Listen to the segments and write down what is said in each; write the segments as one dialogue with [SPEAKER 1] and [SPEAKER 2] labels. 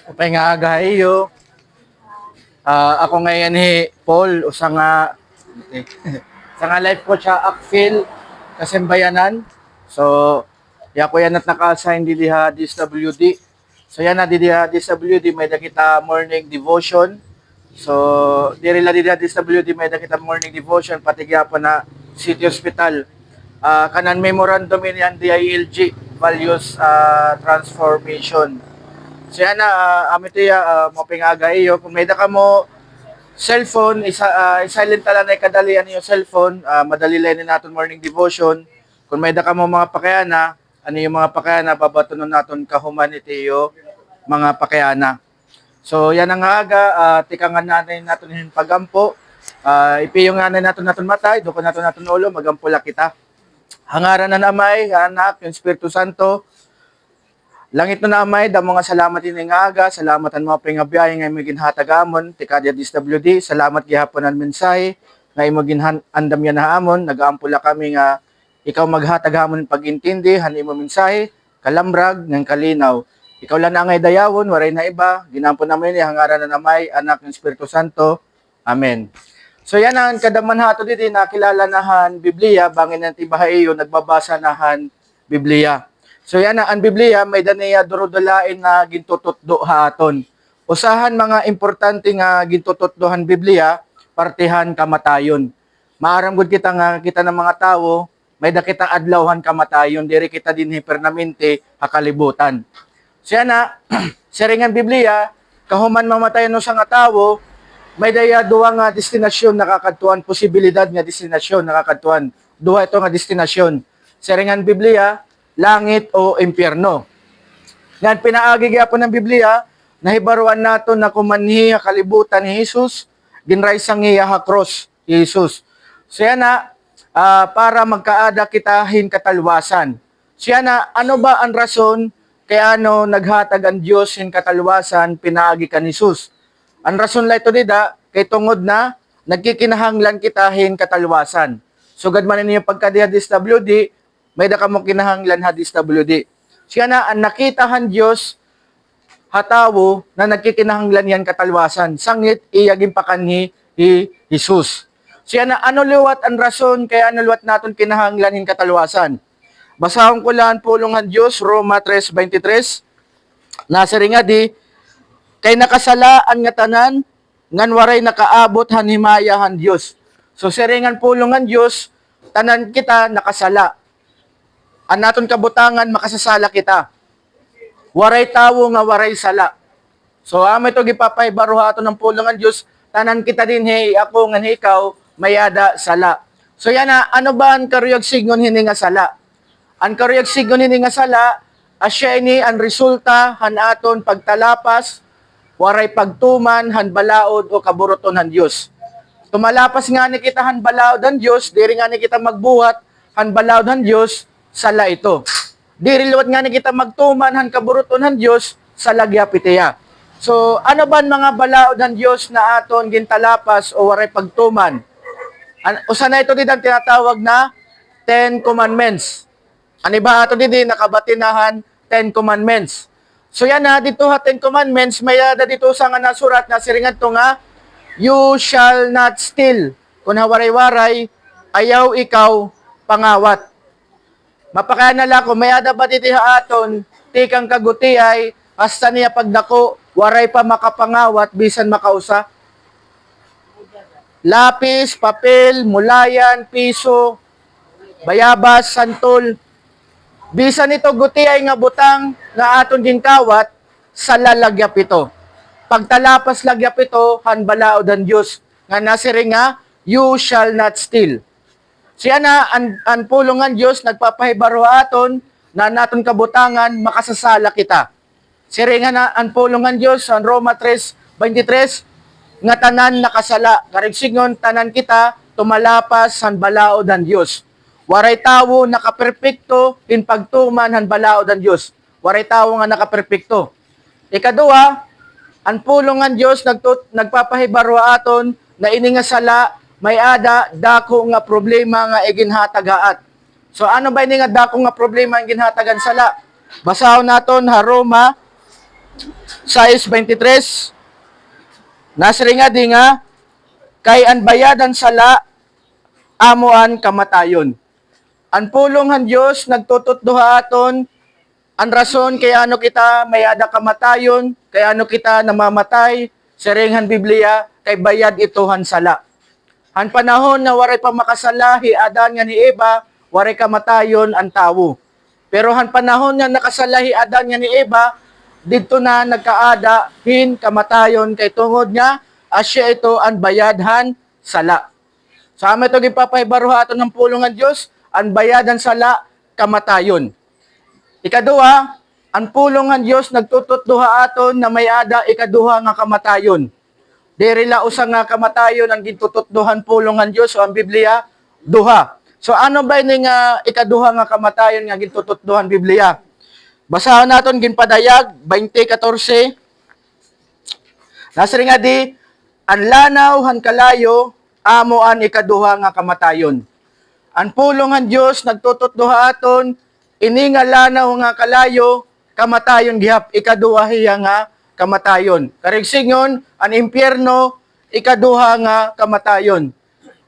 [SPEAKER 1] Upay nga agahayo. Ako ngayon ni Paul o sa nga sa nga life coach sa Akfil Kasembayanan. So ya ko yan at naka-assign di diha DSWD. So yan na di diha DSWD may kita morning devotion. So diri la di diha DSWD may kita morning devotion pati gyapon na City Hospital. Kanan memorandum in yan DILG values transformation. So yan na, mo pingagay yo. Kung may da ka mo cellphone, silent tala na kadalian yung cellphone, madali lang natin morning devotion. Kung may da ka mo mga pakayana, ano yung mga pakayana, babatunon natin kahumanity yo, mga pakayana. So yan ang aga, tikangan natin yung pagampo. Ipiyong nga natin matay, doon natin ulo, magampula kita. Hangaran na namay, anak, yung Espiritu Santo, langit na namay, da mga salamat din nga aga, salamatan mga pringabiyay nga imong ginhatagamon, tikadya DSWD, salamat gihapon ang mensahe, nga imong ginhandam yan na amon, nagaampula kami nga ikaw maghataghamon pagintindi, han imong mensahe, kalambrag, ng kalinaw. Ikaw lang na ngay dayawon, waray na iba, ginampon namin hangaran na namay, anak ng Espiritu Santo. Amen. So yan ang kadaman hato dito, nakilala nahan Biblia, bangin ng tibahayo, nagbabasa nahan Biblia. So yan ang Biblia, may daniya durudulain na gintututdo haton. Usahan mga importante nga gintututdohan Biblia, partihan kamatayon. Maaram gud kita nga kita ng mga tao, may dakita adlawhan kamatayon, diri kita dinhi permanente hakalibutan. So yan na, siringan Biblia, kahuman mamatayon no sa nga tawo, may daya duwa nga destinasyon nakakadtuan, posibilidad nga destinasyon nakakadtuan. Duha ito nga destinasyon. Siringan Biblia, langit o impyerno. Yan, pinaagi gyapon ng Biblia, nahibaruan nato na kumanhi kalibutan ni Jesus, ginray sang iya ha cross, Jesus. So yan na, para magkaada kitahin katalwasan. So yan na, ano ba ang rason kaya ano naghatag ang Diyos hin katalwasan, pinaagi kan Jesus? Ang rason la ito dida, kay tungod na, nagkikinahanglan kitahin katalwasan. So gadman ninyo pagkadiha DSWD, may da ka mo kinahanglan ha DSWD. Siya na ang nakitahan Diyos hatawo na nagkikinahanglan yan katalwasan. Sangit iyagin pakanhi hi Jesus. Siya na ano liwat ang rason kaya ano liwat naton kinahanglan hin katalwasan. Basahon ko lang pulungan Diyos, Roma 3:23. Nasari nga di, kay nakasalaan nga tanan, ngan waray nakaabot hanimayahan Diyos. So siringan pulungan Diyos, tanan kita nakasala. An naton kabutangan makasasala kita. Waray tawo nga waray sala. So amo ito gipapahibaro ato ng pulungan Dios, tanan kita din hey ako ngan ikaw mayada sala. So yan na, ano ba ang karuyag signon hini nga sala? Ang karuyag signon hini nga sala, asya ini ang resulta han aton pagtalapas, waray pagtuman han balaod o kaburoton han Dios. Tumalapas nga ni kita han balaod han Dios, diri nga ni kita magbuhat han balaod han Dios, sala ito. Diri liwat nga ni kita magtuman han kaburuton han Dios sa lagyapiteya. So ano ba mga balaod han Dios na aton gintalapas o waray pagtuman? Usa na ito din ang tinatawag na 10 Commandments. Ani ba ato din nakabatinahan 10 Commandments. So yan na dito ha 10 Commandments may dito sa nga nasurat na siringan to nga you shall not steal. Kung hawaray-waray ayaw ikaw pangawat. Mapakaya na ko, may ada ba titiha aton, tikang kaguti ay, hasta niya pagdako, waray pa makapangawat, bisan makausa. Lapis, papel, mulayan, piso, bayabas, santol. Bisan ito guti ay nga butang na aton ginkawat, sa lalagyap ito. Pagtalapas lagyap ito, hanbalaod ang Diyos. Nga nasiri nga, you shall not steal. Siya na, ang pulungan Diyos, nagpapahibaro aton, na naton kabutangan, makasasala kita. Siya na, ang pulungan Diyos, ang Roma 3:23, nga tanan nakasala. Karigsingon, tanan kita, tumalapas, han balaod ang Diyos. Waray tawo, nakaperpekto, in pagtuman, han balaod ang Diyos. Waray tawo nga nakaperpekto. Ikaduha, ang pulungan Diyos, nagpapahibaro aton, na ini nga sala, may ada dako nga problema nga iginhatagaat. So ano ba ini nga dako nga problema ang ginhatagan sala? Basahon naton ha Roma 6:23, nasri nga di nga, kay an bayadan sala, amuan kamatayon. An pulong han Diyos, nagtututduha aton, ang rason kaya ano kita mayada kamatayon, kaya ano kita namamatay, siringhan Biblia, kay bayad ito han sala. Han panahon na waray pa makasala, hi Adan nga ni Eva, waray kamatayon ang tawo. Pero han panahon nga nakasala hi Adan nga ni Eva, dito na nagkaada, hin kamatayon, kay tungod nga, asya ito ang bayadhan sala. Sa amin ito gipapaybaruha ato ng pulong ng Diyos, ang bayadan sala, kamatayon. Ikaduha, ang pulong ng Diyos nagtututduha aton na may ada ikaduha nga kamatayon. Diri la usa nga kamatayon ang gintututduhan pulong ng Diyos o ang Biblia, duha. So ano ba ini nga ikaduha nga kamatayon nga gintututduhan Biblia? Basahan naton ginpadayag 20:14. Nasri nga di, ang lanaw han kalayo amo an ikaduha nga kamatayon. Ang pulong ng Diyos nagtututduha aton ini nga lanaw nga kalayo kamatayon gihap ikaduha hiya nga kamatayon. Karigsingon ang impyerno ikaduha nga kamatayon.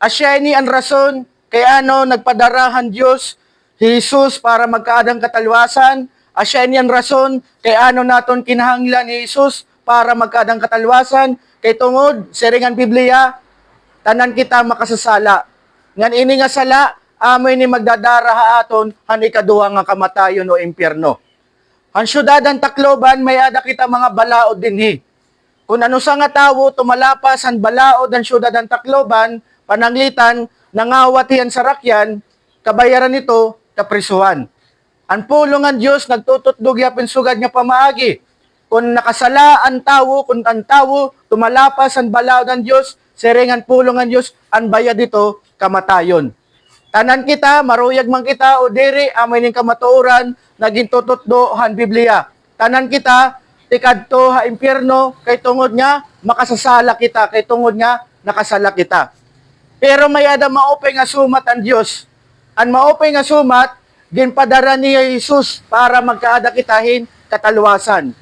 [SPEAKER 1] Asya ni ang rason kay ano nagpadarahan Diyos Jesus para magkaadang katalwasan. Asya ni ang rason kay ano naton kinahanglan ni Jesus para magkaadang katalwasan. Kay tungod siringan Biblia tanan kita makasasala. Ngan ini nga sala amoy ni magdadara aton han ikaduha nga kamatayon o impyerno. Ang syudad ang Tacloban, may ada kita mga balaod dinhi. Kung ano sa nga tawo, tumalapas ang balaod ang syudad ang Tacloban, pananglitan, nangawat yan sa rakyan, kabayaran nito, kaprisuhan. Ang pulong ng Diyos, nagtututdog yapin sugad nga pamaagi. Kung nakasala ang tawo, kung ang tawo, tumalapas ang balaod ng Diyos, siringan pulong ng Diyos, ang bayad dito, kamatayon. Tanan kita, maruyag man kita, o diri, amay ning kamatuoran, naging tututdo han Biblia. Tanan kita, tikadto ha impyerno, kay tungod nga, makasasala kita, kay tungod nga, nakasala kita. Pero may ada maupay nga sumat ang Diyos. Ang maupay nga sumat, ginpadara niya Jesus para magkaada kitahin katalwasan.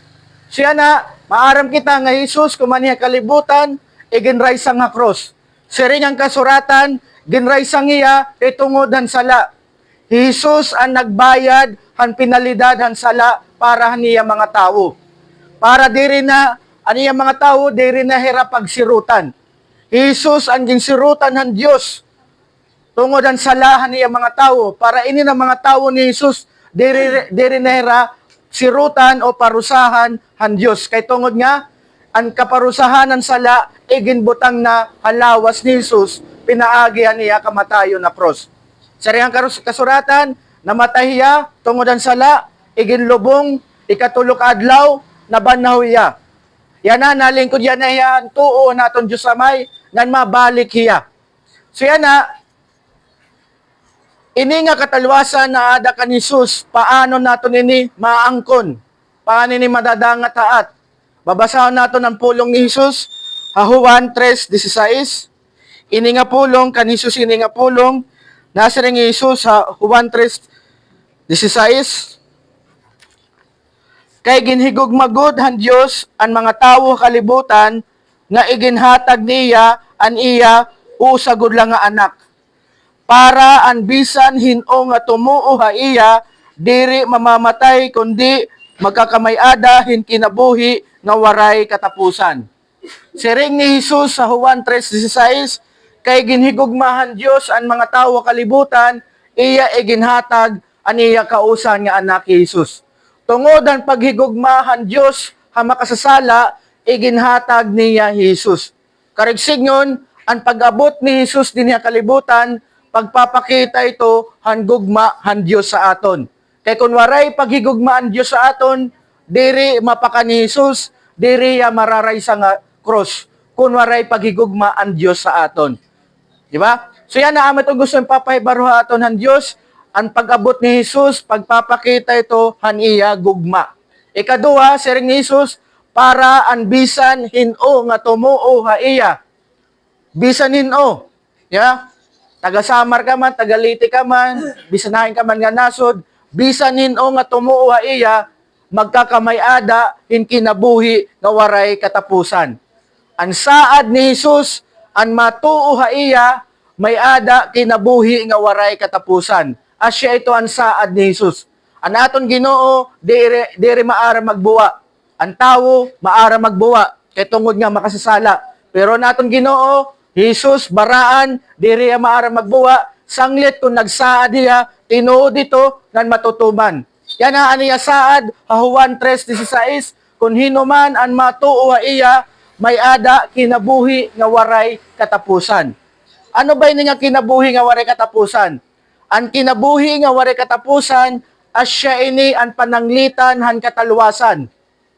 [SPEAKER 1] Siya na, maaram kita nga Jesus, kumaniya kalibutan, iginraisang nga cross. Siring ang kasuratan, ginraisang iya, itungodan sala. Jesus ang nagbayad, han pinalidad, han sala, para niya mga tao. Para diri na, aniya mga tao, diri na hira pagsirutan. Jesus ang ginsirutan han Diyos. Tungod ang sala, niya mga tao. Para ini na mga tao ni Jesus, diri na hira sirutan o parusahan han Diyos. Kay tungod nga, ang kaparusahan ng sala, iginbutang na halawas ni Jesus, pinaagihan niya kamatayon na cross. Sarihang kasuratan, namatay hiya, tungod ang sala, iginlubong, ikatulok adlaw, nabanaw hiya. Yan na, nalingkod yan na hiya, tuo naton Diyos amay, nan mabalik hiya. So yan na, ini nga katalwasan na ada ka ni Jesus, paano naton ini maangkon, paano ini madadangat haat. Babasahan naton ang pulong ni Jesus, Juan 3:16. Ini nga pulong, kan Jesus ini nga pulong, nasa rin Jesus sa Juan 3:16. Kay ginhigog magod han Diyos ang mga tawo kalibutan, nga iginhatag niya an iya usagod lang nga anak. Para an bisan hino nga tumuo ha iya, diri mamamatay kundi magkakamayada hin kinabuhi nga waray katapusan. Siring ni Jesus sa Juan 3:16, kay ginhigugmahan Diyos ang mga tawo kalibutan, iya iginhatag an iya kausan nga anak Jesus. Tungod ang paghigugmahan Diyos ha makasasala, iginhatag niya Jesus. Karigsignon, ang pag-abot ni Jesus din niya kalibutan, pagpapakita ito han gugma han Diyos sa aton. Kay kun waray paghigugmaan Diyos sa aton, diri mapaka ni Jesus, diri ya mararay sa nga cross. Kun waray paghigugma ang Diyos sa aton. Di ba? So yan na amat ang gusto yung papaybaruha aton han Diyos, ang pag-abot ni Jesus, pagpapakita ito han iya gugma. Ikaduha, siring ni Jesus, para ang bisan hino nga tumuo ha iya. Bisan hino. Ya? Taga-Samar ka man, taga-Liti ka man, bisanahin ka man nga nasod, bisan hino nga tumuo ha iya, magkakamayada hin kinabuhi nga waray katapusan. Ang saad ni Jesus, ang matuo ha iya, may ada kinabuhi nga waray katapusan. Asya ito ang saad ni Jesus. Ang aton Ginoo, diri maara magbuwa. Ang tao, maara magbuwa. Kaya tungod nga makasasala. Pero naton Ginoo, Jesus, baraan, diri maara magbuwa. Sanglit kung nagsaad niya, tinuod ito nan matutuman. Yan ang aniya saad, Juan 3:16, kung hinuman ang matuo iya, may ada kinabuhi nga waray katapusan. Ano ba ini nga kinabuhi nga waray katapusan? Ang kinabuhi nga waray katapusan, asya ini ang pananglitan han kataluwasan.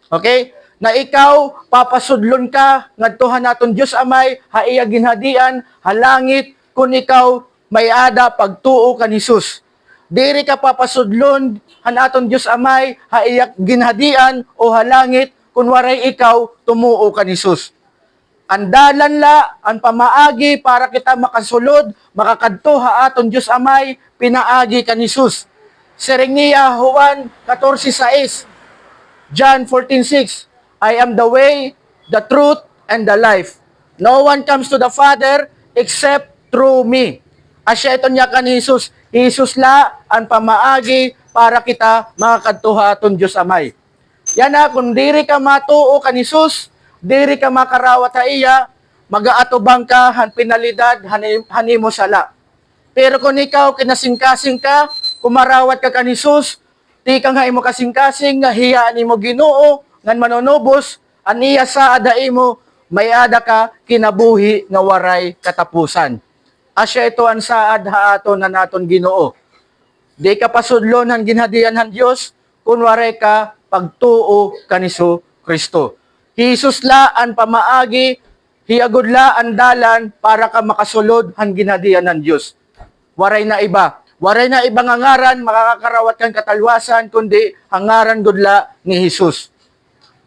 [SPEAKER 1] Okay? Na ikaw, papasudlon ka, ngadtuhan naton Diyos amay, haiya ginhadian, halangit, kung ikaw, may ada pagtuo kan Jesus. Diri ka papasudlon han aton Dios amay haiyak ginhadian o halangit kun waray ikaw tumuo kan Jesus. Andalan la ang pamaagi para kita makasulod makakadto ha aton Dios amay pinaagi kan Jesus. Siring niya Juan 14:6, John 14:6, I am the way, the truth, and the life. No one comes to the Father except through me. Asya ito niya kan Jesus. Jesus la ang pamaagi para kita makakadtuha aton Dios amay. Yan na, kung diri ka matuo kan Jesus, diri ka makarawat ha iya, magaatubang ka han pinalidad hanimo sala. Pero kung ikaw kinasingkasing ka, kumarawat ka kan Jesus, di ka nga imo kasingkasing nga hiya nimo Ginoo ngan manunubos aniya sa ada imo may ada ka kinabuhi nga waray katapusan. Asya ito ang saad ha aton na naton Ginoo. Di ka pasudlon han ginhadian han Dios kun waray ka pagtuo kaniso Kristo. Jesus la ang pamaagi, hiagod la ang dalan para ka makasulod han ginhadian han Dios. Waray na iba. Waray na ibang ngaran makakarawat kang katalwasan kundi hangaran gudla ni Jesus.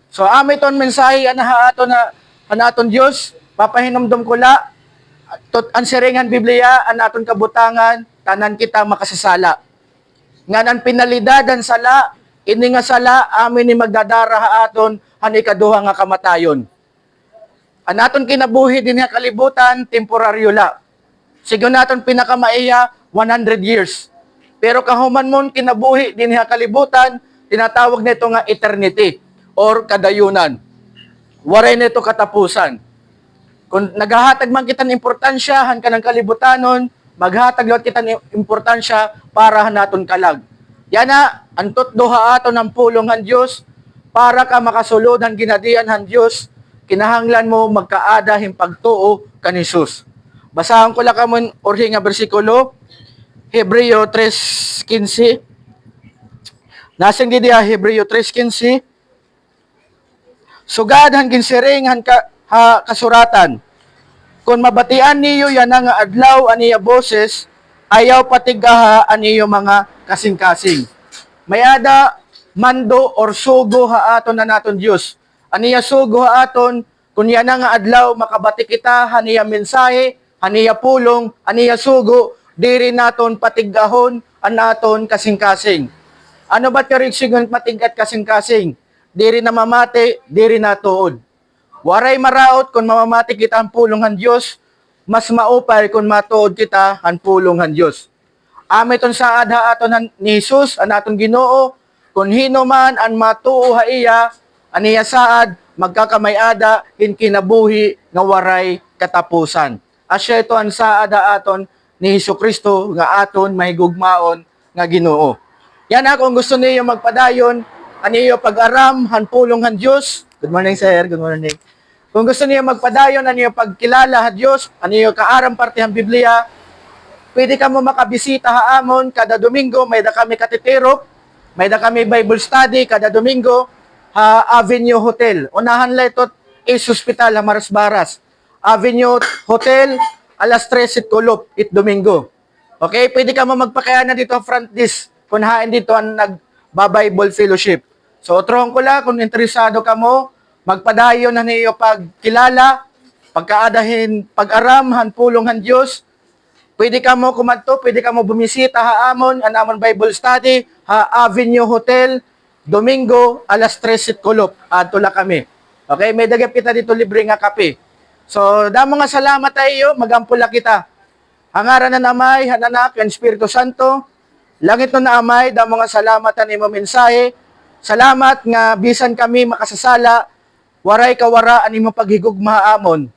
[SPEAKER 1] So amiton mensahe ana aton na aton Dios, papahinomdom ko la ang siringan Biblia, ang aton kabutangan, tanan kita makasasala. Nga nan pinalidadan sala, ini nga sala, amin ni magdadara ha aton, han ikaduha nga kamatayon. Ang aton kinabuhi din nga kalibutan, temporaryo la. Sigo naton pinakamaiya, 100 years. Pero kahuman mon kinabuhi din nga kalibutan, tinatawag nito nga eternity, or kadayunan. Waray nito katapusan. Kung naghahatag man kita ng importansya, han ka ng kalibutanon, maghatag lot kita ng importansya para naton kalag. Yan na, ang tutduha ato ng pulong han Diyos, para ka makasulod han ginadian han Diyos, kinahanglan mo magkaada hing pagtuo kan Jesus. Basahan ko lang kamon orhi nga bersikulo, Hebreo 3:15. Nasing di dia Hebreo 3:15. Sugad han ginsiring han kasuratan. Kung mabatian niyo yan nga adlaw aniya boses, ayaw patigaha aniyo mga kasing-kasing. Mayada mando or sugo ha aton na naton Dios. Aniya sugo ha aton kun yan nga adlaw makabati kita haniya mensahe, haniya pulong, aniya sugo diri naton patigahon an naton kasing-kasing. Ano ba tirigsigon patigat kasing-kasing? Diri na mamate, diri na tuod. Waray maraot kung mamamati kita ang pulong han Diyos, mas maupay kung matuod kita ang pulong han Diyos. Amiton sa adha aton ni Jesus, ang aton Ginoo, kung hino man ang matuo ha iya, aniya saad, magkakamayada, kinabuhi nga waray katapusan. Asya ito ang saad aton ni Jesucristo nga aton mahigugmaon nga Ginoo. Yan akong gusto niyo magpadayon, aniyo pag-aram han pulong han Diyos. Good morning, sir. Good morning. Kung gusto niyo magpadayon, aniyo pagkilala ha Diyos, aniyo kaaram parte ang Biblia, pwede ka mo makabisita ha amon kada Domingo, may da kami katitiro, may da kami Bible study kada Domingo, ha Avenue Hotel. Unahan la ito is Hospital ha Maras-Baras. Avenue Hotel, alas 3 it Kulop, it Domingo. Okay, pwede ka mo magpakayana dito front desk, kung hain dito ang nag-Bible Fellowship. So, utrohon ko lang, kung interesado ka mo, magpadayon na niyo pagkilala, pagkaadahin, pag-aramhan, pulonghan Diyos. Pwede ka mo kumadto, pwede ka mo bumisita ha amon, an amon Bible study, ha Avenue Hotel, Domingo, alas 3 kulop, tula kami. Okay, may dagap kita dito libre nga kape. So, damo nga salamat tayo, magampula kita. Hangaran na namay, hananak, ang Espiritu Santo, langit no na amay, damo nga salamat ang imo mensahe. Salamat nga bisan kami makasasala, waray kawara ang imo paghigugma amon.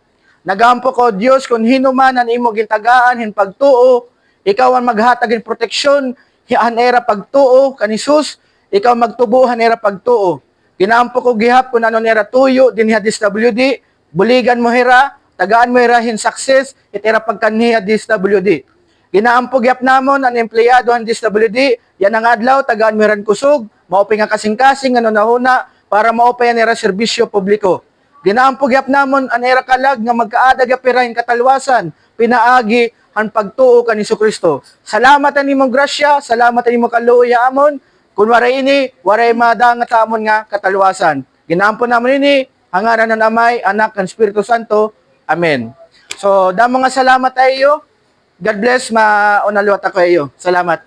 [SPEAKER 1] Nagampo ko Dios kung hinuman ang imo gintagaan hin pagtuo, ikaw ang maghatag in proteksyon, hian era pagtuo kanisus, ikaw magtubuhan era pagtuo. Ginaampo ko gihap kung ano nera tuyo din ha DSWD, buligan mo hera, tagaan mo hera hin success, itera pagkanhiya DSWD. Ginaampo gihap namon ang empleyado han DSWD, yan ang adlaw, tagaan mo heran kusog, maupay nga kasing-kasing ano nahuna, para maupay ang era serbisyo publiko. Ginaampo gihap namon ang era kalag nga magkaada gapira hin katalwasan, pinaagi han pagtuo kan Kristo. Salamat ang imong grasya, salamat ang imong kaluoy amon. Kung waray ini, waray madangat amon nga katalwasan. Ginaampo naman ini, hangaran ng Amay, Anak, ng Espiritu Santo. Amen. So, damo nga salamat tayo. God bless, maunalwat ako kayo. Salamat.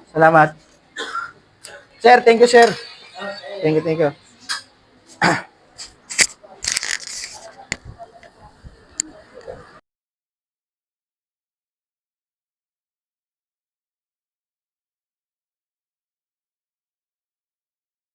[SPEAKER 1] Salamat. Sir, thank you, sir. Thank you.